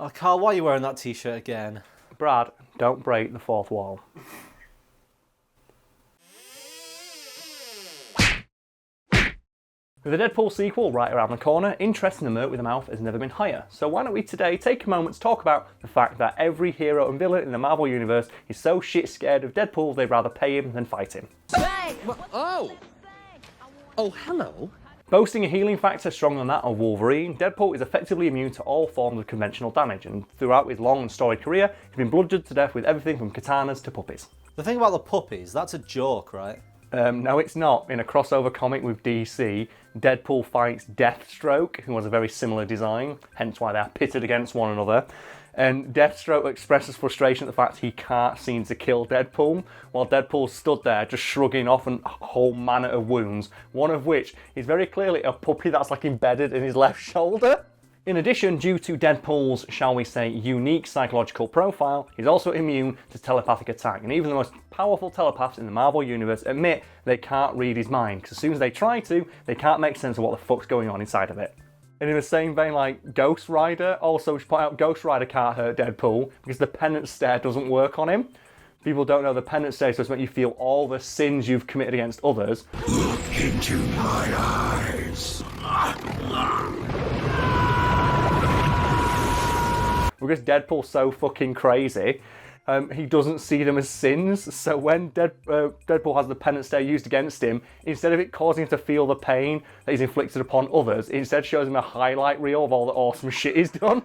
Oh, Karl, why are you wearing that t-shirt again? Brad, don't break the fourth wall. With the Deadpool sequel right around the corner, interest in the Merc with a mouth has never been higher. So why don't we today take a moment to talk about the fact that every hero and villain in the Marvel Universe is so shit scared of Deadpool they'd rather pay him than fight him. Oh, hello. Boasting a healing factor stronger than that of Wolverine, Deadpool is effectively immune to all forms of conventional damage, and throughout his long and storied career, he's been bludgeoned to death with everything from katanas to puppies. The thing about the puppies, that's a joke, right? No, it's not. In a crossover comic with DC, Deadpool fights Deathstroke, who has a very similar design, hence why they are pitted against one another. And Deathstroke expresses frustration at the fact he can't seem to kill Deadpool, while Deadpool stood there just shrugging off a whole manner of wounds, one of which is very clearly a puppy that's like embedded in his left shoulder. In addition, due to Deadpool's, shall we say, unique psychological profile, he's also immune to telepathic attack, and even the most powerful telepaths in the Marvel Universe admit they can't read his mind, because as soon as they try to, they can't make sense of what the fuck's going on inside of it. And in the same vein, like Ghost Rider, also we should point out Ghost Rider can't hurt Deadpool because the penance stare doesn't work on him. People don't know the penance stare is supposed to make you feel all the sins you've committed against others. Look into my eyes. Because Deadpool's so fucking crazy, he doesn't see them as sins. So when Deadpool has the penance stare used against him, instead of it causing him to feel the pain that he's inflicted upon others, it instead shows him a highlight reel of all the awesome shit he's done.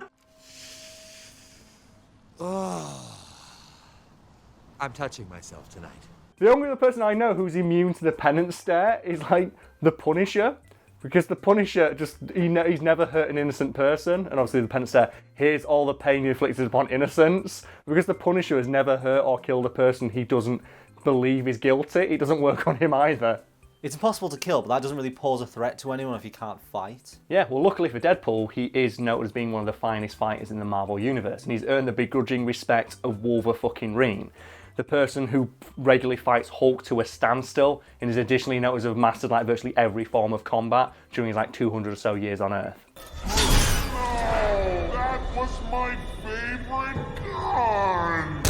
I'm touching myself tonight. The only other person I know who's immune to the penance stare is like the Punisher. Because the Punisher, he's never hurt an innocent person, and obviously the penance stare, here's all the pain inflicted upon innocence. Because the Punisher has never hurt or killed a person he doesn't believe is guilty, it doesn't work on him either. It's impossible to kill, but that doesn't really pose a threat to anyone if you can't fight. Yeah, well luckily for Deadpool, he is noted as being one of the finest fighters in the Marvel Universe, and he's earned the begrudging respect of Wolverine, the person who regularly fights Hulk to a standstill, and is additionally noted to have mastered like virtually every form of combat during his like 200 or so years on Earth. Oh, that was my favorite gun.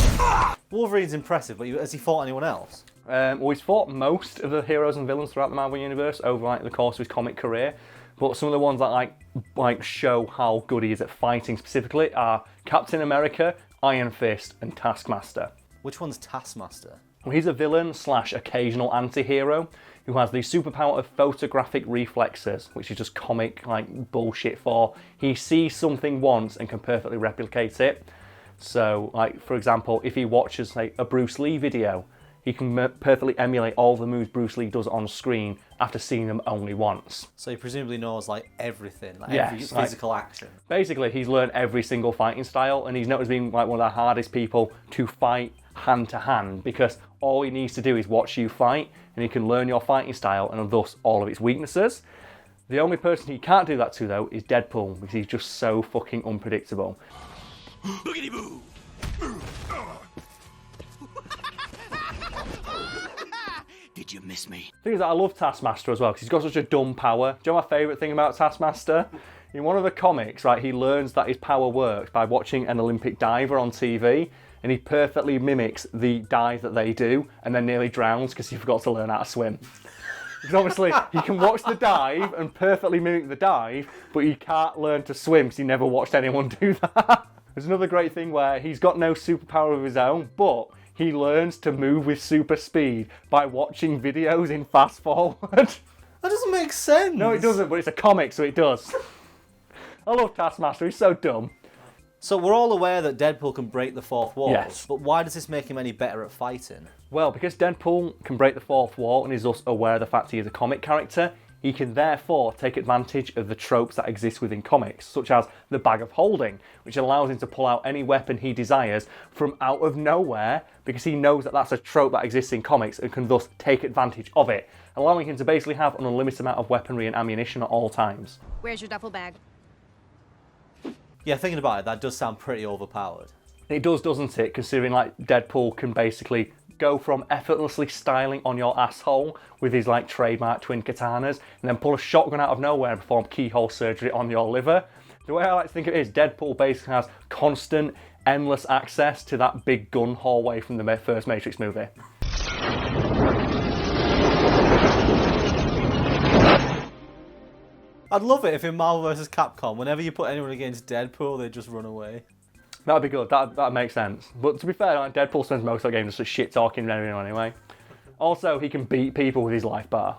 Wolverine's impressive, but has he fought anyone else? Well, he's fought most of the heroes and villains throughout the Marvel Universe over like the course of his comic career, but some of the ones that like show how good he is at fighting specifically are Captain America, Iron Fist, and Taskmaster. Which one's Taskmaster? Well, he's a villain / occasional anti-hero who has the superpower of photographic reflexes, which is just comic like bullshit for he sees something once and can perfectly replicate it. So, like for example, if he watches like a Bruce Lee video, he can perfectly emulate all the moves Bruce Lee does on screen after seeing them only once. So he presumably knows like everything, like Yes, every physical action. Basically, he's learned every single fighting style, and he's noticed being like one of the hardest people to fight hand to hand, because all he needs to do is watch you fight, and he can learn your fighting style and thus all of its weaknesses. The only person he can't do that to though is Deadpool, because he's just so fucking unpredictable. Boogity boo. Did you miss me? The thing is that I love Taskmaster as well, because he's got such a dumb power. Do you know my favourite thing about Taskmaster? In one of the comics, right, he learns that his power works by watching an Olympic diver on TV, and he perfectly mimics the dive that they do, and then nearly drowns because he forgot to learn how to swim. Because obviously, he can watch the dive and perfectly mimic the dive, but he can't learn to swim because he never watched anyone do that. There's another great thing where he's got no superpower of his own, but he learns to move with super speed by watching videos in fast forward. That doesn't make sense. No, it doesn't, but it's a comic, so it does. I love Taskmaster, he's so dumb. So we're all aware that Deadpool can break the fourth wall, Yes. but why does this make him any better at fighting? Well, because Deadpool can break the fourth wall and is thus aware of the fact he is a comic character, he can therefore take advantage of the tropes that exist within comics, such as the bag of holding, which allows him to pull out any weapon he desires from out of nowhere, because he knows that that's a trope that exists in comics and can thus take advantage of it, allowing him to basically have an unlimited amount of weaponry and ammunition at all times. Where's your duffel bag? Yeah, thinking about it, that does sound pretty overpowered. It does, doesn't it? Considering like Deadpool can basically go from effortlessly styling on your asshole with his like trademark twin katanas, and then pull a shotgun out of nowhere and perform keyhole surgery on your liver. The way I like to think of it is Deadpool basically has constant, endless access to that big gun hallway from the first Matrix movie. I'd love it if in Marvel vs. Capcom, whenever you put anyone against Deadpool, they just run away. That'd be good. That makes sense. But to be fair, like, Deadpool spends most of the game just shit talking everyone anyway. Also, he can beat people with his life bar.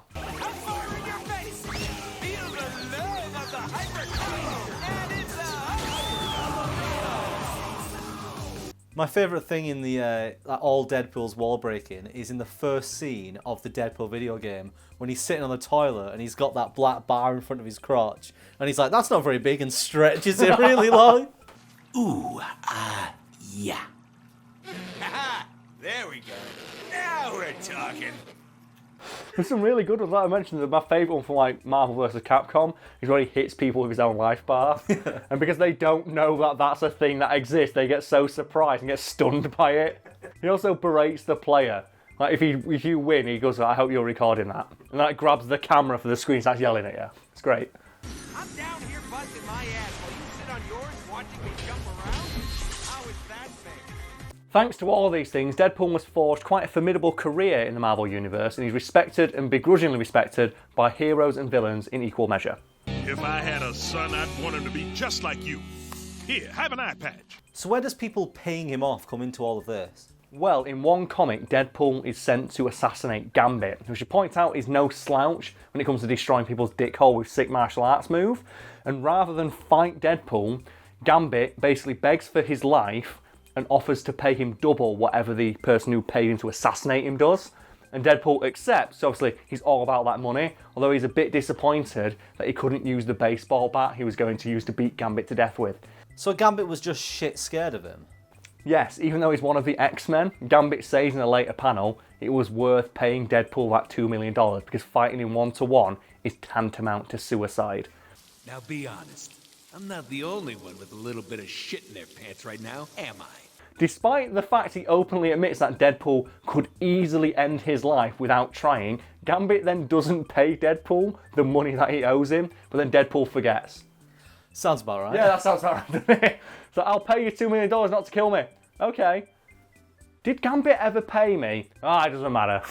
My favourite thing in the all Deadpool's wall breaking is in the first scene of the Deadpool video game when he's sitting on the toilet and he's got that black bar in front of his crotch and he's like, that's not very big, and stretches it really long. Ooh, yeah. There we go. Now we're talking. There's some really good ones. Like I mentioned, my favourite one from like Marvel vs. Capcom is where he hits people with his own life bar. And because they don't know that that's a thing that exists, they get so surprised and get stunned by it. He also berates the player. Like if you win, he goes, I hope you're recording that. And that grabs the camera for the screen and starts yelling at you. It's great. I'm down here busting my ass while you sit on yours watching me jump around? How is that fair? Thanks to all of these things, Deadpool has forged quite a formidable career in the Marvel Universe, and he's respected and begrudgingly respected by heroes and villains in equal measure. If I had a son, I'd want him to be just like you. Here, have an eye patch. So where does people paying him off come into all of this? Well, in one comic, Deadpool is sent to assassinate Gambit, who, we should point out, is no slouch when it comes to destroying people's dick hole with sick martial arts move. And rather than fight Deadpool, Gambit basically begs for his life and offers to pay him double whatever the person who paid him to assassinate him does. And Deadpool accepts. Obviously, he's all about that money, although he's a bit disappointed that he couldn't use the baseball bat he was going to use to beat Gambit to death with. So Gambit was just shit scared of him? Yes, even though he's one of the X-Men, Gambit says in a later panel it was worth paying Deadpool that $2 million because fighting him one-to-one is tantamount to suicide. Now be honest. I'm not the only one with a little bit of shit in their pants right now, am I? Despite the fact he openly admits that Deadpool could easily end his life without trying, Gambit then doesn't pay Deadpool the money that he owes him, but then Deadpool forgets. Sounds about right. Yeah, that sounds about right to me. So I'll pay you $2 million not to kill me. Okay. Did Gambit ever pay me? Ah, it doesn't matter.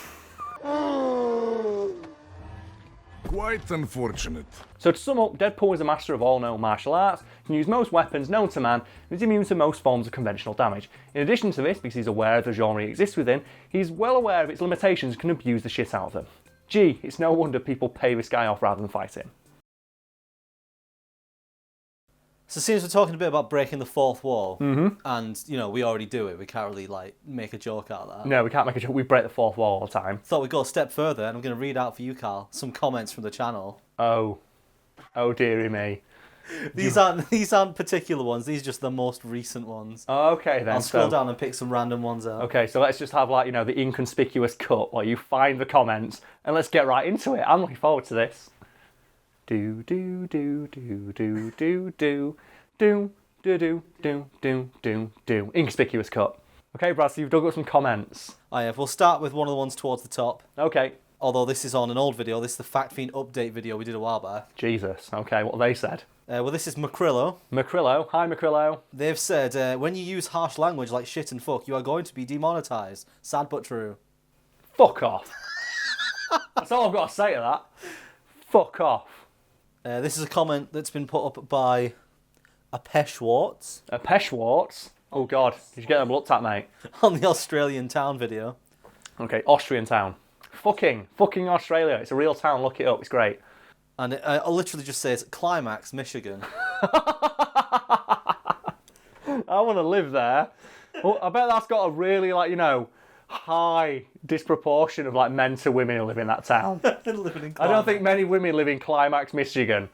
Quite unfortunate. So to sum up, Deadpool is a master of all known martial arts, can use most weapons known to man, and is immune to most forms of conventional damage. In addition to this, because he's aware of the genre he exists within, he's well aware of its limitations and can abuse the shit out of them. Gee, it's no wonder people pay this guy off rather than fight him. So since we're talking a bit about breaking the fourth wall, and, you know, we already do it, we can't really, like, make a joke out of that. No, we can't make a joke, we break the fourth wall all the time. Thought we'd go a step further, and I'm going to read out for you, Karl, some comments from the channel. Oh dearie me. These aren't particular ones, these are just the most recent ones. Okay then. I'll scroll down and pick some random ones out. Okay, so let's just have, like, you know, the inconspicuous cut where you find the comments, and let's get right into it. I'm looking forward to this. Do do do do do do do do do do do do do do. Inconspicuous cut. Okay, Brad, so you've dug up some comments. I have. We'll start with one of the ones towards the top. Okay. Although this is on an old video, this is the Fact Fiend update video we did a while back. Jesus. Okay, what they said. Well, this is Macrillo. Macrillo. Hi, Macrillo. They've said, when you use harsh language like shit and fuck, you are going to be demonetized. Sad but true. Fuck off. That's all I've got to say to that. Fuck off. This is a comment that's been put up by a Peshwartz. A Peshwartz? Oh God, did you get them looked at, mate? On the Australian town video. Okay, Austrian town. Fucking Australia. It's a real town, look it up, it's great. And it literally just says, Climax, Michigan. I want to live there. Well, I bet that's got a really, like, you know, high disproportion of, like, men to women who live in that town. Living in I don't think many women live in Climax, Michigan.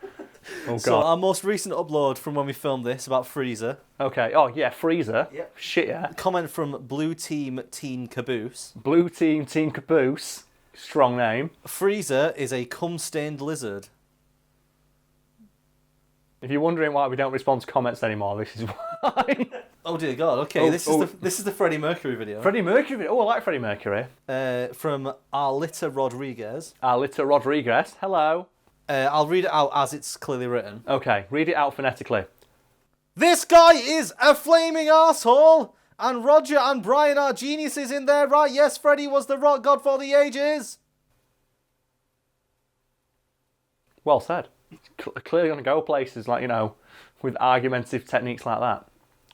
Oh, God. So our most recent upload from when we filmed this about Freezer. Okay, oh, yeah, Freezer. Yep. Shit, yeah. Comment from Blue Team Teen Caboose. Blue Team Teen Caboose. Strong name. Freezer is a cum-stained lizard. If you're wondering why we don't respond to comments anymore, this is why. Oh dear God, okay, this is the Freddie Mercury video. Freddie Mercury. Oh, I like Freddie Mercury. From Arlita Rodriguez. Arlita Rodriguez. Hello. I'll read it out as it's clearly written. Okay, read it out phonetically. This guy is a flaming arsehole, and Roger and Brian are geniuses in their right. Yes, Freddy was the rock god for the ages. Well said. Clearly going to go places like, with argumentative techniques like that.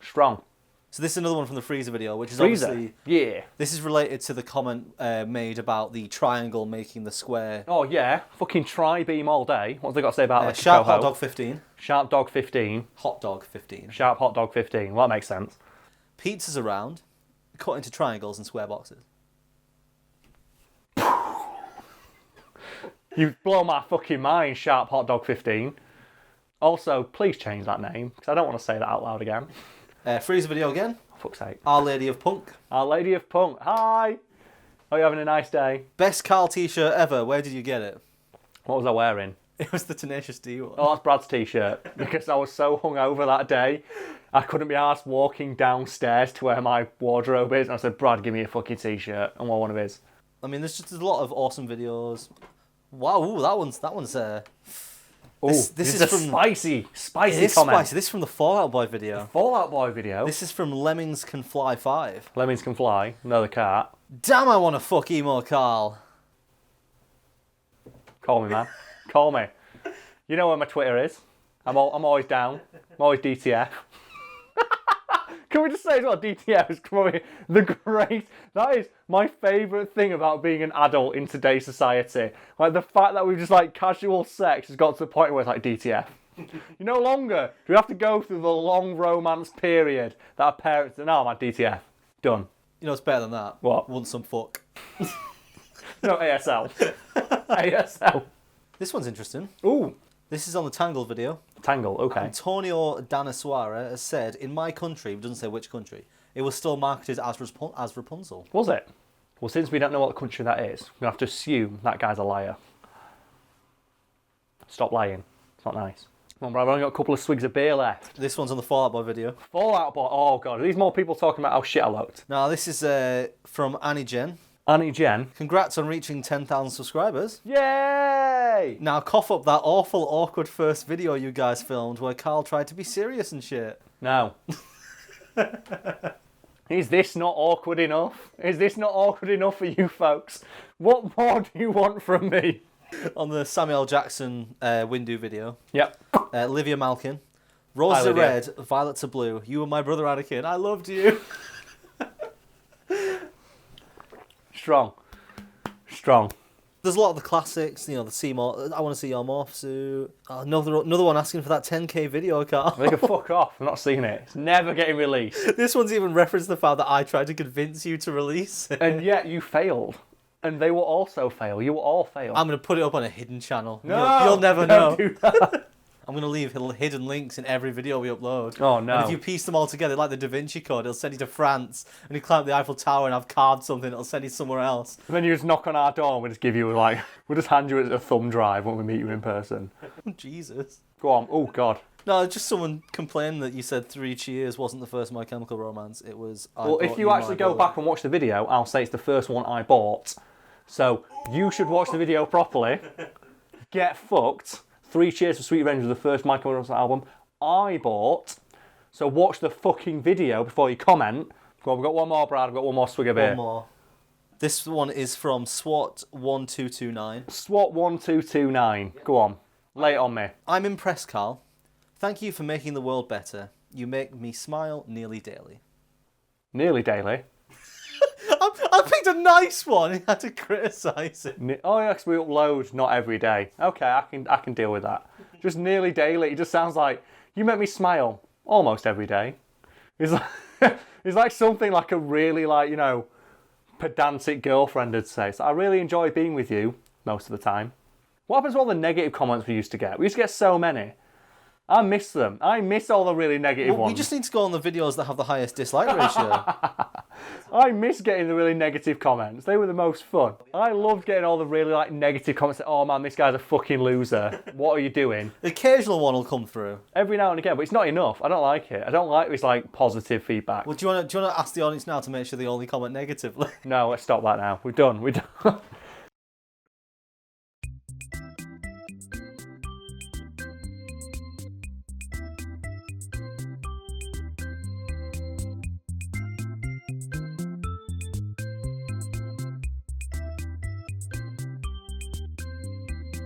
Strong. So this is another one from the Freezer video, which is Freezer? obviously... Yeah. This is related to the comment made about the triangle making the square. Oh, yeah. Fucking tri-beam all day. What's they got to say about that? Sharp Hot Dog 15. Sharp Dog 15. Hot Dog 15. Sharp Hot Dog 15. Well, that makes sense. Pizzas around, cut into triangles and square boxes. You've blown my fucking mind, Sharp Hot Dog 15. Also, please change that name, because I don't want to say that out loud again. Freezer video again. For fuck's sake. Our Lady of Punk. Our Lady of Punk. Hi! Are you having a nice day? Best Karl t-shirt ever. Where did you get it? What was I wearing? It was the Tenacious D one. Oh, that's Brad's t-shirt. Because I was so hungover that day, I couldn't be asked walking downstairs to where my wardrobe is. And I said, Brad, give me a fucking t-shirt. And wore one of his. I mean, there's a lot of awesome videos. Wow, ooh, that one's. This is a from spicy It comment. is spicy. This is from the Fallout Boy video. Fallout Boy video. This is from Lemmings Can Fly 5. Lemmings Can Fly. No, they can't. Damn, I want to fuck emo Karl. Call me, man. Call me. You know where my Twitter is. I'm always down. I'm always DTF. Can we just say as well, DTF is probably that is my favourite thing about being an adult in today's society. Like the fact that we've just casual sex has got to the point where it's like DTF. You no longer do we have to go through the long romance period that our parents no, I'm at DTF. Done. You know what's better than that? What? Want some fuck. No, ASL. ASL. This one's interesting. Ooh. This is on the Tangle video. Tangle, okay. Antonio Danasuara has said, in my country, he doesn't say which country, it was still marketed as Rapunzel. Was it? Well, since we don't know what country that is, we're going to have to assume that guy's a liar. Stop lying. It's not nice. Come on, bro, I've only got a couple of swigs of beer left. This one's on the Fallout Boy video. Fallout Boy, oh god, are these more people talking about how shit I looked? Now, this is from Annie Jen. Annie Jen. Congrats on reaching 10,000 subscribers. Yay! Now, cough up that awful, awkward first video you guys filmed where Karl tried to be serious and shit. No. Is this not awkward enough? Is this not awkward enough for you folks? What more do you want from me? On the Samuel Jackson Windu video. Yep. Livia Malkin. Roses are red, violets are blue. You were my brother Anakin. I loved you. Strong. Strong. There's a lot of the classics, the Seymour, I want to see your morph suit. Oh, another one asking for that 10k video, Karl. They can fuck off. I'm not seeing it. It's never getting released. This one's even referenced the fact that I tried to convince you to release it. And yet you failed. And they will also fail. You will all fail. I'm going to put it up on a hidden channel. No, You'll never know. Do that. I'm going to leave hidden links in every video we upload. Oh, no. And if you piece them all together, like the Da Vinci Code, it'll send you to France. And you climb the Eiffel Tower and I've carved something, it'll send you somewhere else. And then you just knock on our door and we'll just give you we'll just hand you a thumb drive when we meet you in person. Jesus. Go on. Oh, God. No, just someone complained that you said 3 Cheers wasn't the first My Chemical Romance. It was... Well, if you actually go back and watch the video, I'll say it's the first one I bought. So you should watch the video properly. Get fucked. 3 Cheers for Sweet Revenge was the first My Chemical Romance album I bought. So watch the fucking video before you comment. Go on, we've got one more, Brad. I've got one more swig of beer. One more. This one is from SWAT1229. SWAT1229. Go on. Lay it on me. I'm impressed, Karl. Thank you for making the world better. You make me smile nearly daily. Nearly daily. I picked a nice one. I had to criticise it. Oh yes, we upload not every day. Okay, I can deal with that. Just nearly daily. It just sounds like you make me smile almost every day. It's like something like a really pedantic girlfriend would say. So I really enjoy being with you most of the time. What happens to all the negative comments we used to get? We used to get so many. I miss them. I miss all the really negative ones. We just need to go on the videos that have the highest dislike ratio. I miss getting the really negative comments. They were the most fun. I loved getting all the really negative comments. Oh man, this guy's a fucking loser. What are you doing? The occasional one will come through. Every now and again, but it's not enough. I don't like it. I don't like this positive feedback. Well, do you want to ask the audience now to make sure they only comment negatively? No, let's stop that now. We're done.